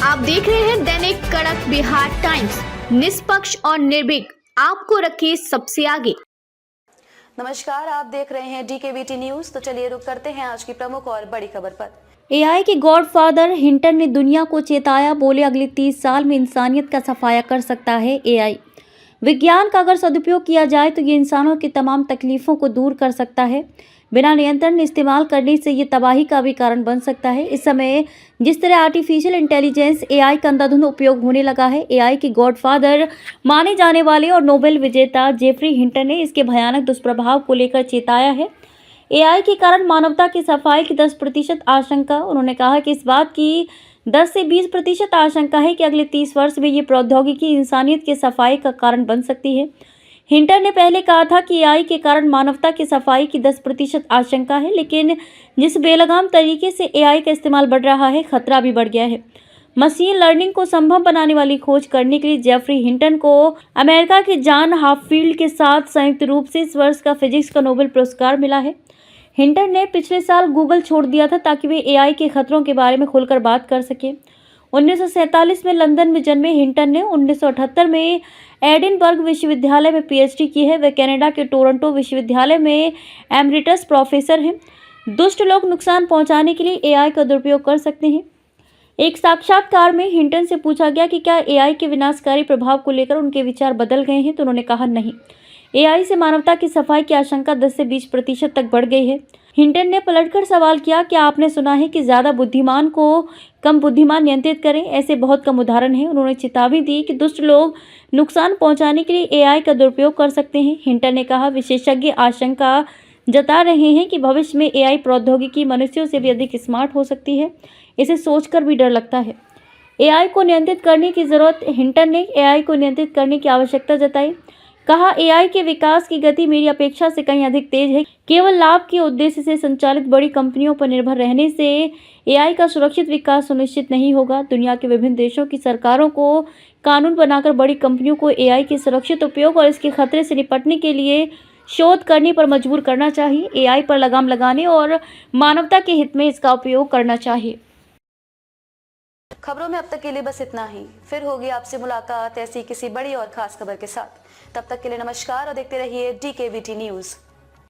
आप देख रहे हैं दैनिक कड़क बिहार टाइम्स, निष्पक्ष और निर्भीक, आपको रखे सबसे आगे। नमस्कार, आप देख रहे हैं DKBT न्यूज। तो चलिए रुक करते हैं आज की प्रमुख और बड़ी खबर पर। एआई के गॉडफादर हिंटन ने दुनिया को चेताया, बोले अगले 30 साल में इंसानियत का सफाया कर सकता है एआई। विज्ञान का अगर सदुपयोग किया जाए तो ये इंसानों की तमाम तकलीफों को दूर कर सकता है। बिना नियंत्रण इस्तेमाल करने से ये तबाही का भी कारण बन सकता है। इस समय जिस तरह आर्टिफिशियल इंटेलिजेंस एआई का अंधाधुंध उपयोग होने लगा है, एआई के गॉडफादर माने जाने वाले और नोबेल विजेता जेफरी हिंटन ने इसके भयानक दुष्प्रभाव को लेकर चेताया है। एआई के कारण मानवता की सफाई की 10% आशंका। उन्होंने कहा कि इस बात की 10 से 20% आशंका है कि अगले 30 वर्ष में ये प्रौद्योगिकी इंसानियत की सफाई का कारण बन सकती है। हिंटर ने पहले कहा था कि एआई के कारण मानवता की सफाई की 10% आशंका है, लेकिन जिस बेलगाम तरीके से एआई का इस्तेमाल बढ़ रहा है, खतरा भी बढ़ गया है। मशीन लर्निंग को संभव बनाने वाली खोज करने के लिए जेफरी हिंटन को अमेरिका के जॉन हॉपफील्ड के साथ संयुक्त रूप से इस वर्ष का फिजिक्स का नोबेल पुरस्कार मिला है। हिंटन ने पिछले साल गूगल छोड़ दिया था ताकि वे एआई के खतरों के बारे में खुलकर बात कर सके। 1947 में लंदन में जन्मे हिंटन ने 1978 में एडिनबर्ग विश्वविद्यालय में पीएचडी की है। वे कनाडा के टोरंटो विश्वविद्यालय में एमरिटस प्रोफेसर हैं। दुष्ट लोग नुकसान पहुंचाने के लिए एआई का दुरुपयोग कर सकते हैं। एक साक्षात्कार में हिंटन से पूछा गया कि क्या एआई के विनाशकारी प्रभाव को लेकर उनके विचार बदल गए हैं, तो उन्होंने कहा नहीं। एआई से मानवता की सफाई की आशंका 10 से 20% तक बढ़ गई है। हिंटन ने पलटकर सवाल किया, क्या आपने सुना है कि ज़्यादा बुद्धिमान को कम बुद्धिमान नियंत्रित करें? ऐसे बहुत कम उदाहरण हैं। उन्होंने चेतावनी दी कि दुष्ट लोग नुकसान पहुंचाने के लिए एआई का दुरुपयोग कर सकते हैं। हिंटन ने कहा, विशेषज्ञ आशंका जता रहे हैं कि भविष्य में एआई प्रौद्योगिकी मनुष्यों से भी अधिक स्मार्ट हो सकती है। इसे सोचकर भी डर लगता है। एआई को नियंत्रित करने की ज़रूरत। हिंटन ने एआई को नियंत्रित करने की आवश्यकता जताई। कहा, एआई के विकास की गति मेरी अपेक्षा से कहीं अधिक तेज है। केवल लाभ के उद्देश्य से संचालित बड़ी कंपनियों पर निर्भर रहने से एआई का सुरक्षित विकास सुनिश्चित नहीं होगा। दुनिया के विभिन्न देशों की सरकारों को कानून बनाकर बड़ी कंपनियों को एआई के सुरक्षित उपयोग और इसके खतरे से निपटने के लिए शोध करने पर मजबूर करना चाहिए। एआई पर लगाम लगाने और मानवता के हित में इसका उपयोग करना चाहिए। खबरों में अब तक के लिए बस इतना ही। फिर होगी आपसे मुलाकात ऐसी किसी बड़ी और खास खबर के साथ। तब तक के लिए नमस्कार और देखते रहिए DKBT न्यूज।